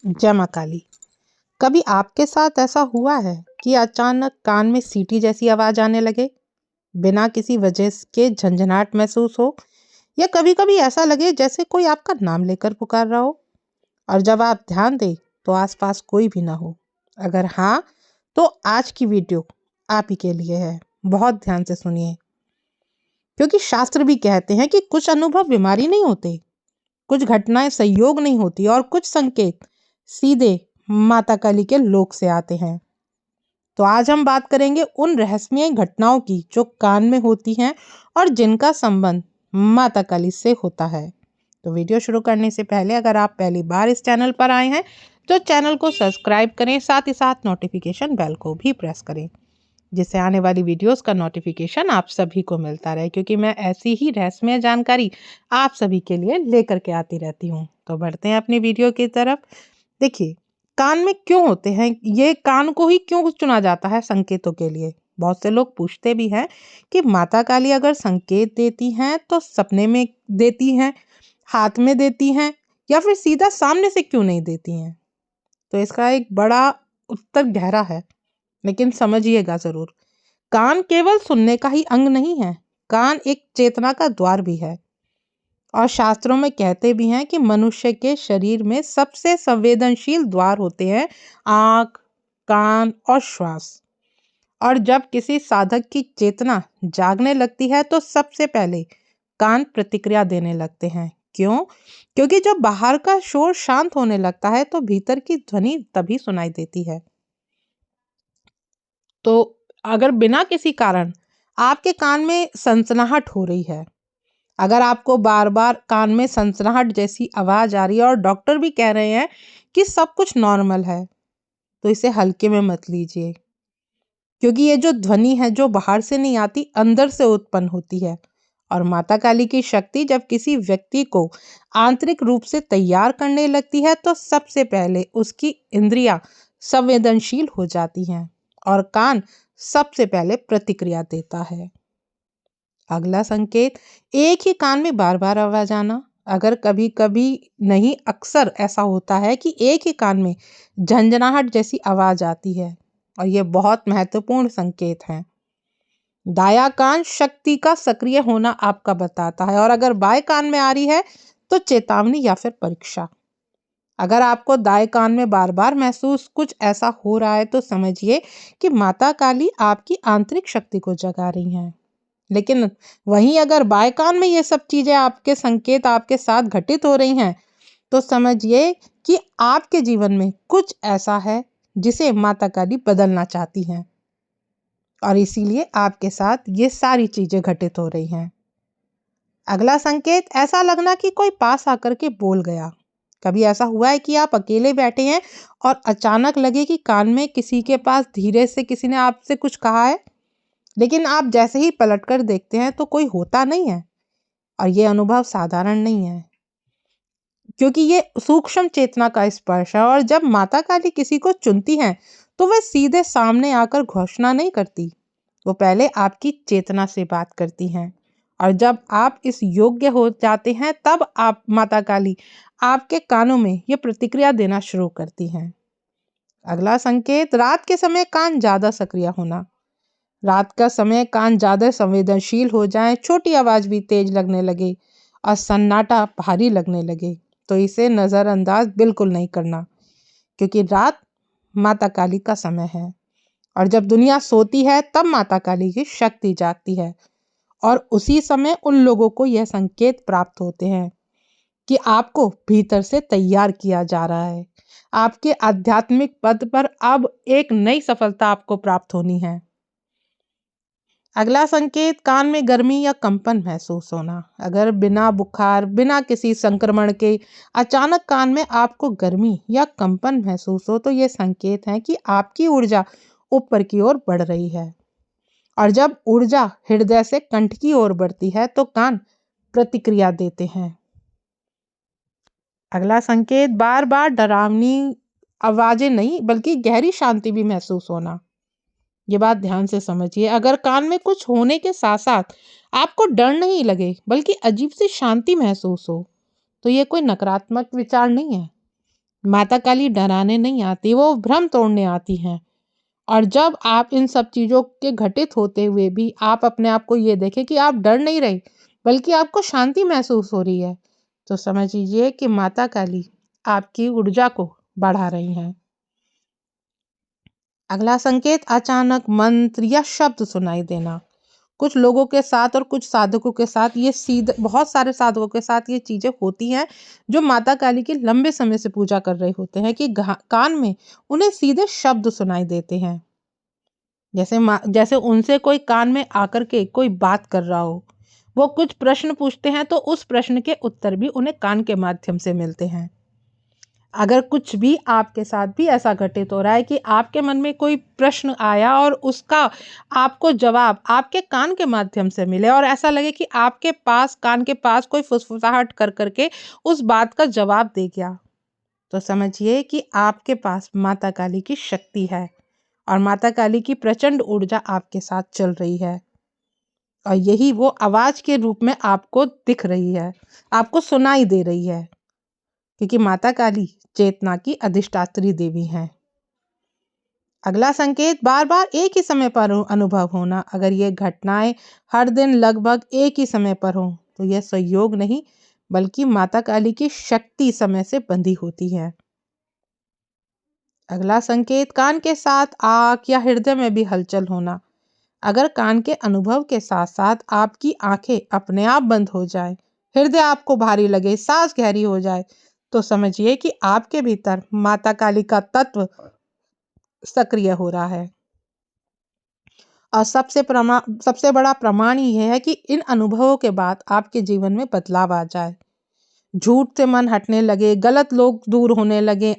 जय माँ काली। कभी आपके साथ ऐसा हुआ है कि अचानक कान में सीटी जैसी आवाज आने लगे, बिना किसी वजह के झंझनाहट महसूस हो, या कभी कभी ऐसा लगे जैसे कोई आपका नाम लेकर पुकार रहा हो, और जब आप ध्यान दें तो आसपास कोई भी ना हो? अगर हाँ, तो आज की वीडियो आप ही के लिए है। बहुत ध्यान से सुनिए, क्योंकि शास्त्र भी कहते हैं कि कुछ अनुभव बीमारी नहीं होते, कुछ घटनाएं संयोग नहीं होती, और कुछ संकेत सीधे माता काली के लोक से आते हैं। तो आज हम बात करेंगे उन रहस्यमय घटनाओं की जो कान में होती हैं और जिनका संबंध माता काली से होता है। तो वीडियो शुरू करने से पहले अगर आप पहली बार इस चैनल पर आए हैं तो चैनल को सब्सक्राइब करें, साथ ही साथ नोटिफिकेशन बेल को भी प्रेस करें, जिससे आने वाली वीडियोस का नोटिफिकेशन आप सभी को मिलता रहे, क्योंकि मैं ऐसी ही रहस्यमय जानकारी आप सभी के लिए लेकर के आती रहती हूँ। तो बढ़ते हैं अपनी वीडियो की तरफ। देखिए, कान में क्यों होते हैं, ये कान को ही क्यों चुना जाता है संकेतों के लिए? बहुत से लोग पूछते भी हैं कि माता काली अगर संकेत देती हैं तो सपने में देती हैं, हाथ में देती हैं, या फिर सीधा सामने से क्यों नहीं देती हैं? तो इसका एक बड़ा उत्तर गहरा है, लेकिन समझिएगा जरूर। कान केवल सुनने का ही अंग नहीं है, कान एक चेतना का द्वार भी है। और शास्त्रों में कहते भी हैं कि मनुष्य के शरीर में सबसे संवेदनशील द्वार होते हैं आंख, कान और श्वास। और जब किसी साधक की चेतना जागने लगती है तो सबसे पहले कान प्रतिक्रिया देने लगते हैं। क्यों? क्योंकि जब बाहर का शोर शांत होने लगता है तो भीतर की ध्वनि तभी सुनाई देती है। तो अगर बिना किसी कारण आपके कान में सनसनाहट हो रही है, अगर आपको बार बार कान में सनसनाहट जैसी आवाज आ रही है और डॉक्टर भी कह रहे हैं कि सब कुछ नॉर्मल है, तो इसे हल्के में मत लीजिए, क्योंकि ये जो ध्वनि है जो बाहर से नहीं आती, अंदर से उत्पन्न होती है। और माता काली की शक्ति जब किसी व्यक्ति को आंतरिक रूप से तैयार करने लगती है तो सबसे पहले उसकी इंद्रियां संवेदनशील हो जाती हैं और कान सबसे पहले प्रतिक्रिया देता है। अगला संकेत, एक ही कान में बार बार आवाज आना। अगर कभी कभी नहीं, अक्सर ऐसा होता है कि एक ही कान में झंझनाहट जैसी आवाज आती है, और यह बहुत महत्वपूर्ण संकेत है। दायां कान शक्ति का सक्रिय होना आपका बताता है, और अगर बाएं कान में आ रही है तो चेतावनी या फिर परीक्षा। अगर आपको दाएं कान में बार बार महसूस कुछ ऐसा हो रहा है तो समझिए कि माता काली आपकी आंतरिक शक्ति को जगा रही हैं। लेकिन वहीं अगर बाएं कान में ये सब चीजें, आपके संकेत आपके साथ घटित हो रही हैं, तो समझिए कि आपके जीवन में कुछ ऐसा है जिसे माता काली बदलना चाहती हैं, और इसीलिए आपके साथ ये सारी चीजें घटित हो रही हैं। अगला संकेत, ऐसा लगना कि कोई पास आकर के बोल गया। कभी ऐसा हुआ है कि आप अकेले बैठे हैं और अचानक लगे कि कान में किसी के पास धीरे से किसी ने आपसे कुछ कहा है, लेकिन आप जैसे ही पलटकर देखते हैं तो कोई होता नहीं है। और ये अनुभव साधारण नहीं है, क्योंकि ये सूक्ष्म चेतना का स्पर्श है। और जब माता काली किसी को चुनती हैं तो वह सीधे सामने आकर घोषणा नहीं करती, वो पहले आपकी चेतना से बात करती हैं। और जब आप इस योग्य हो जाते हैं तब आप माता काली आपके कानों में ये प्रतिक्रिया देना शुरू करती हैं। अगला संकेत, रात के समय कान ज्यादा सक्रिय होना। रात का समय कान ज्यादा संवेदनशील हो जाए, छोटी आवाज भी तेज लगने लगे और सन्नाटा भारी लगने लगे, तो इसे नजरअंदाज बिल्कुल नहीं करना, क्योंकि रात माता काली का समय है। और जब दुनिया सोती है तब माता काली की शक्ति जागती है, और उसी समय उन लोगों को यह संकेत प्राप्त होते हैं कि आपको भीतर से तैयार किया जा रहा है। आपके आध्यात्मिक पद पर अब एक नई सफलता आपको प्राप्त होनी है। अगला संकेत, कान में गर्मी या कंपन महसूस होना। अगर बिना बुखार, बिना किसी संक्रमण के अचानक कान में आपको गर्मी या कंपन महसूस हो तो ये संकेत है कि आपकी ऊर्जा ऊपर की ओर बढ़ रही है। और जब ऊर्जा हृदय से कंठ की ओर बढ़ती है तो कान प्रतिक्रिया देते हैं। अगला संकेत, बार बार डरावनी आवाजें नहीं बल्कि गहरी शांति भी महसूस होना। ये बात ध्यान से समझिए। अगर कान में कुछ होने के साथ साथ आपको डर नहीं लगे बल्कि अजीब सी शांति महसूस हो, तो ये कोई नकारात्मक विचार नहीं है, माता काली डराने नहीं आती, वो भ्रम तोड़ने आती हैं। और जब आप इन सब चीज़ों के घटित होते हुए भी आप अपने आप को ये देखें कि आप डर नहीं रही, बल्कि आपको शांति महसूस हो रही है, तो समझ लीजिए कि माता काली आपकी ऊर्जा को बढ़ा रही हैं। अगला संकेत, अचानक मंत्र या शब्द सुनाई देना। कुछ लोगों के साथ और कुछ साधकों के साथ ये सीधे, बहुत सारे साधकों के साथ ये चीजें होती हैं जो माता काली की लंबे समय से पूजा कर रहे होते हैं कि कान में उन्हें सीधे शब्द सुनाई देते हैं। जैसे उनसे कोई कान में आकर के कोई बात कर रहा हो। वो कुछ प्रश्न पूछते हैं तो उस प्रश्न के उत्तर भी उन्हें कान के माध्यम से मिलते हैं। अगर कुछ भी आपके साथ भी ऐसा घटित हो रहा है कि आपके मन में कोई प्रश्न आया और उसका आपको जवाब आपके कान के माध्यम से मिले और ऐसा लगे कि आपके पास कान के पास कोई फुसफुसाहट कर करके उस बात का जवाब दे गया, तो समझिए कि आपके पास माता काली की शक्ति है और माता काली की प्रचंड ऊर्जा आपके साथ चल रही है और यही वो आवाज के रूप में आपको दिख रही है, आपको सुनाई दे रही है, क्योंकि माता काली चेतना की अधिष्ठात्री देवी हैं। अगला संकेत, बार बार एक ही समय पर अनुभव होना। अगर ये घटनाएं हर दिन लगभग एक ही समय पर हो तो यह संयोग नहीं, बल्कि माता काली की शक्ति समय से बंधी होती है। अगला संकेत, कान के साथ आंख या हृदय में भी हलचल होना। अगर कान के अनुभव के साथ साथ आपकी आंखें अपने आप बंद हो जाए, हृदय आपको भारी लगे, सांस गहरी हो जाए, तो समझिए कि आपके भीतर माता काली का तत्व सक्रिय हो रहा है। और सबसे बड़ा प्रमाण यह है कि इन अनुभवों के बाद आपके जीवन में बदलाव आ जाए, झूठ से मन हटने लगे, गलत लोग दूर होने लगे,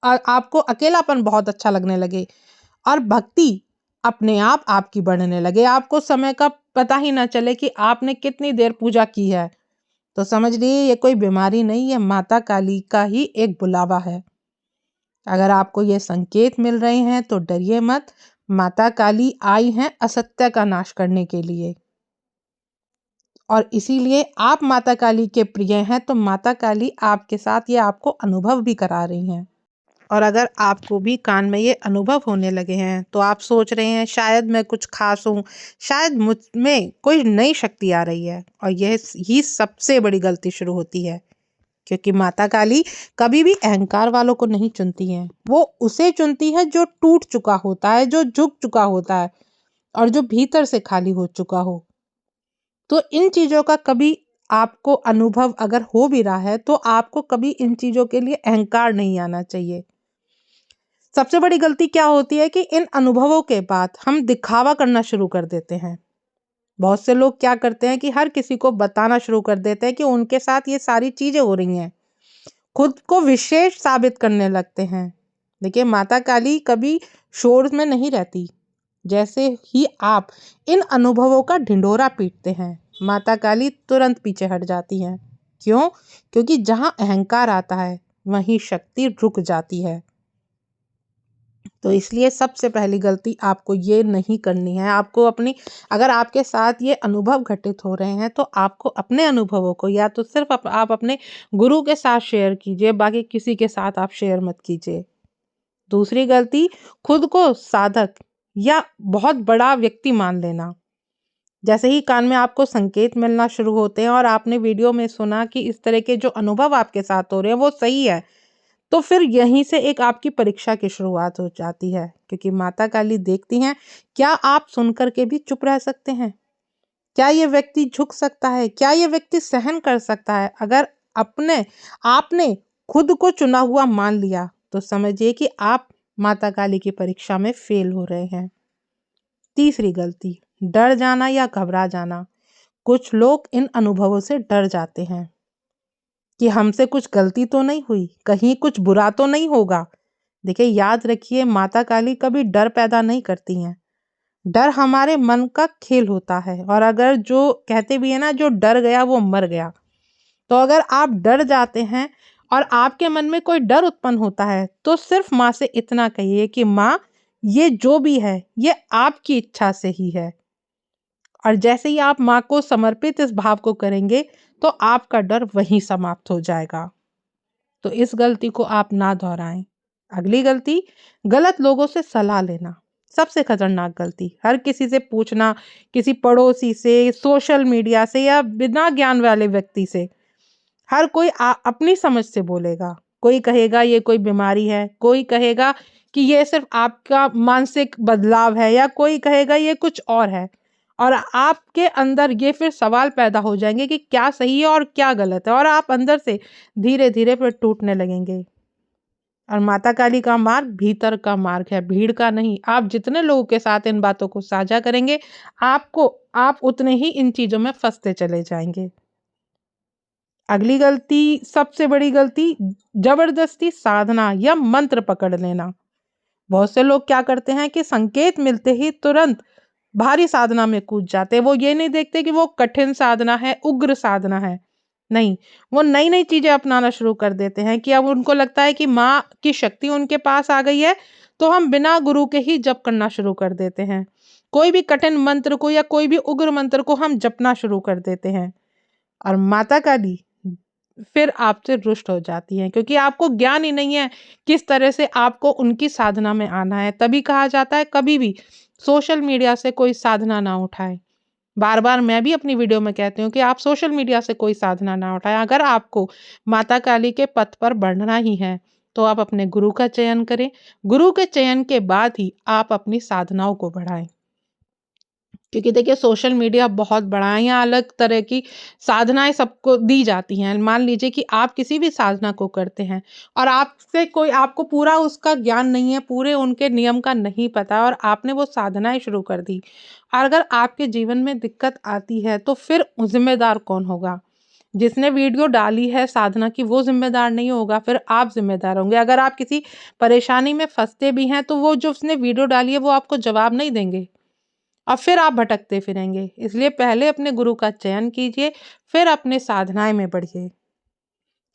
आपको अकेलापन बहुत अच्छा लगने लगे और भक्ति अपने आप आपकी बढ़ने लगे। आपको समय का पता ही ना चले कि आपने कितनी देर पूजा की है, तो समझ लीजिए ये कोई बीमारी नहीं है, माता काली का ही एक बुलावा है। अगर आपको ये संकेत मिल रहे हैं तो डरिए मत, माता काली आई हैं असत्य का नाश करने के लिए और इसीलिए आप माता काली के प्रिय हैं, तो माता काली आपके साथ ये आपको अनुभव भी करा रही हैं। और अगर आपको भी कान में ये अनुभव होने लगे हैं तो आप सोच रहे हैं शायद मैं कुछ खास हूँ, शायद मुझ में कोई नई शक्ति आ रही है, और यह ही सबसे बड़ी गलती शुरू होती है, क्योंकि माता काली कभी भी अहंकार वालों को नहीं चुनती हैं। वो उसे चुनती है जो टूट चुका होता है, जो झुक चुका होता है और जो भीतर से खाली हो चुका हो। तो इन चीजों का कभी आपको अनुभव अगर हो भी रहा है तो आपको कभी इन चीजों के लिए अहंकार नहीं आना चाहिए। सबसे बड़ी गलती क्या होती है कि इन अनुभवों के बाद हम दिखावा करना शुरू कर देते हैं। बहुत से लोग क्या करते हैं कि हर किसी को बताना शुरू कर देते हैं कि उनके साथ ये सारी चीजें हो रही हैं, खुद को विशेष साबित करने लगते हैं। देखिए, माता काली कभी शोर में नहीं रहती। जैसे ही आप इन अनुभवों का ढिंढोरा पीटते हैं, माता काली तुरंत पीछे हट जाती हैं। क्यों? क्योंकि जहां अहंकार आता है वहीं शक्ति रुक जाती है। तो इसलिए सबसे पहली गलती आपको ये नहीं करनी है। आपको अपनी, अगर आपके साथ ये अनुभव घटित हो रहे हैं तो आपको अपने अनुभवों को या तो सिर्फ आप अपने गुरु के साथ शेयर कीजिए, बाकी किसी के साथ आप शेयर मत कीजिए। दूसरी गलती, खुद को साधक या बहुत बड़ा व्यक्ति मान लेना। जैसे ही कान में आपको संकेत मिलना शुरू होते हैं और आपने वीडियो में सुना कि इस तरह के जो अनुभव आपके साथ हो रहे हैं वो सही है, तो फिर यहीं से एक आपकी परीक्षा की शुरुआत हो जाती है, क्योंकि माता काली देखती हैं क्या आप सुनकर के भी चुप रह सकते हैं, क्या ये व्यक्ति झुक सकता है, क्या ये व्यक्ति सहन कर सकता है। अगर आपने खुद को चुना हुआ मान लिया तो समझिए कि आप माता काली की परीक्षा में फेल हो रहे हैं। तीसरी गलती, डर जाना या घबरा जाना। कुछ लोग इन अनुभवों से डर जाते हैं कि हमसे कुछ गलती तो नहीं हुई, कहीं कुछ बुरा तो नहीं होगा। देखिए, याद रखिए, माता काली कभी डर पैदा नहीं करती हैं। डर हमारे मन का खेल होता है, और अगर जो कहते भी है ना, जो डर गया वो मर गया। तो अगर आप डर जाते हैं और आपके मन में कोई डर उत्पन्न होता है तो सिर्फ माँ से इतना कहिए कि माँ, ये जो भी है ये आपकी इच्छा से ही है। और जैसे ही आप माँ को समर्पित इस भाव को करेंगे तो आपका डर वहीं समाप्त हो जाएगा। तो इस गलती को आप ना दोहराएं। अगली गलती, गलत लोगों से सलाह लेना। सबसे खतरनाक गलती, हर किसी से पूछना, किसी पड़ोसी से, सोशल मीडिया से या बिना ज्ञान वाले व्यक्ति से। हर कोई अपनी समझ से बोलेगा। कोई कहेगा ये कोई बीमारी है, कोई कहेगा कि ये सिर्फ आपका मानसिक बदलाव है, या कोई कहेगा ये कुछ और है। और आपके अंदर ये फिर सवाल पैदा हो जाएंगे कि क्या सही है और क्या गलत है, और आप अंदर से धीरे धीरे फिर टूटने लगेंगे। और माता काली का मार्ग भीतर का मार्ग है, भीड़ का नहीं। आप जितने लोगों के साथ इन बातों को साझा करेंगे, आप उतने ही इन चीजों में फंसते चले जाएंगे। अगली गलती, सबसे बड़ी गलती, जबरदस्ती साधना या मंत्र पकड़ लेना। बहुत से लोग क्या करते हैं कि संकेत मिलते ही तुरंत भारी साधना में कूद जाते हैं। वो ये नहीं देखते कि वो कठिन साधना है, उग्र साधना है। नहीं, वो नई नई चीजें अपनाना शुरू कर देते हैं कि अब उनको लगता है कि माँ की शक्ति उनके पास आ गई है, तो हम बिना गुरु के ही जप करना शुरू कर देते हैं। कोई भी कठिन मंत्र को या कोई भी उग्र मंत्र को हम जपना शुरू कर देते हैं, और माता काली फिर आपसे रुष्ट हो जाती हैं, क्योंकि आपको ज्ञान ही नहीं है किस तरह से आपको उनकी साधना में आना है। तभी कहा जाता है कभी भी सोशल मीडिया से कोई साधना ना उठाएं। बार बार मैं भी अपनी वीडियो में कहती हूँ कि आप सोशल मीडिया से कोई साधना ना उठाएं। अगर आपको माता काली के पथ पर बढ़ना ही है, तो आप अपने गुरु का चयन करें। गुरु के चयन के बाद ही आप अपनी साधनाओं को बढ़ाएं। क्योंकि देखिए, सोशल मीडिया बहुत बड़ा है, यहाँ अलग तरह की साधनाएं सबको दी जाती हैं। मान लीजिए कि आप किसी भी साधना को करते हैं और आपको पूरा उसका ज्ञान नहीं है, पूरे उनके नियम का नहीं पता, और आपने वो साधनाएं शुरू कर दी, और अगर आपके जीवन में दिक्कत आती है, तो फिर जिम्मेदार कौन होगा? जिसने वीडियो डाली है साधना की, वो जिम्मेदार नहीं होगा, फिर आप जिम्मेदार होंगे। अगर आप किसी परेशानी में फंसते भी हैं, तो वो जो उसने वीडियो डाली है वो आपको जवाब नहीं देंगे, और फिर आप भटकते फिरेंगे। इसलिए पहले अपने गुरु का चयन कीजिए, फिर अपने साधनाएं में बढ़िए,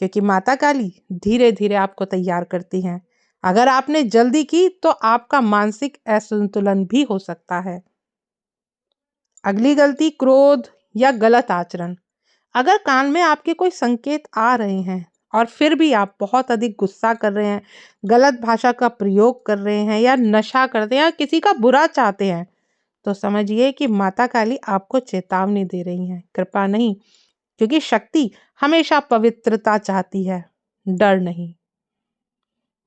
क्योंकि माता काली धीरे धीरे आपको तैयार करती हैं। अगर आपने जल्दी की तो आपका मानसिक असंतुलन भी हो सकता है। अगली गलती, क्रोध या गलत आचरण। अगर कान में आपके कोई संकेत आ रहे हैं और फिर भी आप बहुत अधिक गुस्सा कर रहे हैं, गलत भाषा का प्रयोग कर रहे हैं, या नशा करते हैं, या किसी का बुरा चाहते हैं, तो समझिए कि माता काली आपको चेतावनी दे रही हैं, कृपा नहीं। क्योंकि शक्ति हमेशा पवित्रता चाहती है, डर नहीं।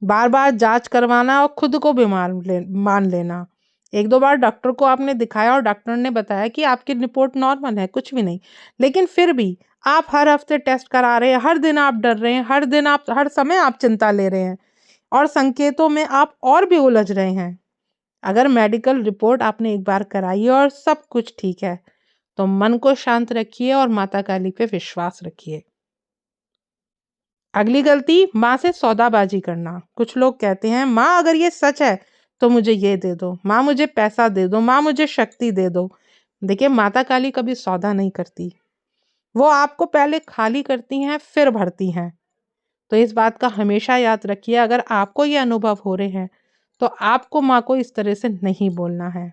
बार बार जांच करवाना और खुद को बीमार मान लेना। एक दो बार डॉक्टर को आपने दिखाया और डॉक्टर ने बताया कि आपकी रिपोर्ट नॉर्मल है, कुछ भी नहीं, लेकिन फिर भी आप हर हफ्ते टेस्ट करा रहे हैं, हर दिन आप डर रहे हैं, हर समय आप चिंता ले रहे हैं, और संकेतों में आप और भी उलझ रहे हैं। अगर मेडिकल रिपोर्ट आपने एक बार कराई है और सब कुछ ठीक है, तो मन को शांत रखिए और माता काली पे विश्वास रखिए। अगली गलती, माँ से सौदाबाजी करना। कुछ लोग कहते हैं, माँ अगर ये सच है तो मुझे ये दे दो, माँ मुझे पैसा दे दो, माँ मुझे शक्ति दे दो। देखिए, माता काली कभी सौदा नहीं करती, वो आपको पहले खाली करती हैं फिर भरती हैं। तो इस बात का हमेशा याद रखिए। अगर आपको ये अनुभव हो रहे हैं, तो आपको माँ को इस तरह से नहीं बोलना है।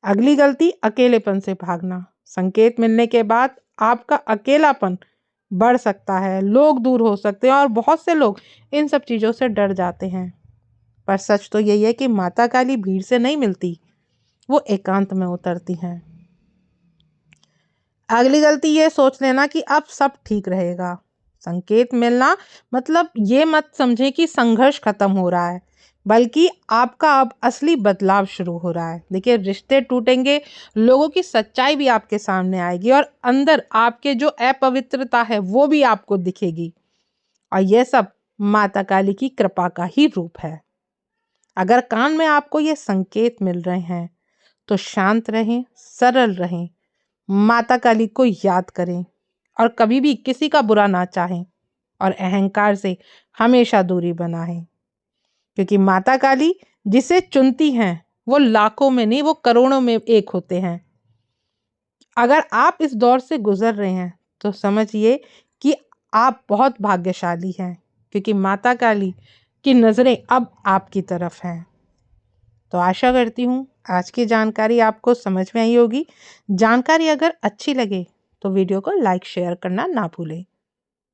अगली गलती, अकेलेपन से भागना। संकेत मिलने के बाद आपका अकेलापन बढ़ सकता है, लोग दूर हो सकते हैं, और बहुत से लोग इन सब चीज़ों से डर जाते हैं। पर सच तो यही है कि माता काली भीड़ से नहीं मिलती, वो एकांत में उतरती हैं। अगली गलती, ये सोच लेना कि अब सब ठीक रहेगा। संकेत मिलना मतलब ये मत समझे कि संघर्ष खत्म हो रहा है, बल्कि आपका अब असली बदलाव शुरू हो रहा है। देखिए, रिश्ते टूटेंगे, लोगों की सच्चाई भी आपके सामने आएगी, और अंदर आपके जो अपवित्रता है वो भी आपको दिखेगी, और यह सब माता काली की कृपा का ही रूप है। अगर कान में आपको ये संकेत मिल रहे हैं, तो शांत रहें, सरल रहें, माता काली को याद करें, और कभी भी किसी का बुरा ना चाहें, और अहंकार से हमेशा दूरी बनाएं। क्योंकि माता काली जिसे चुनती हैं, वो लाखों में नहीं, वो करोड़ों में एक होते हैं। अगर आप इस दौर से गुजर रहे हैं, तो समझिए कि आप बहुत भाग्यशाली हैं, क्योंकि माता काली की नज़रें अब आपकी तरफ हैं। तो आशा करती हूँ आज की जानकारी आपको समझ में आई होगी। जानकारी अगर अच्छी लगे तो वीडियो को लाइक शेयर करना ना भूलें।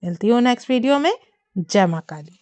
मिलती हूँ नेक्स्ट वीडियो में। जय माँ काली।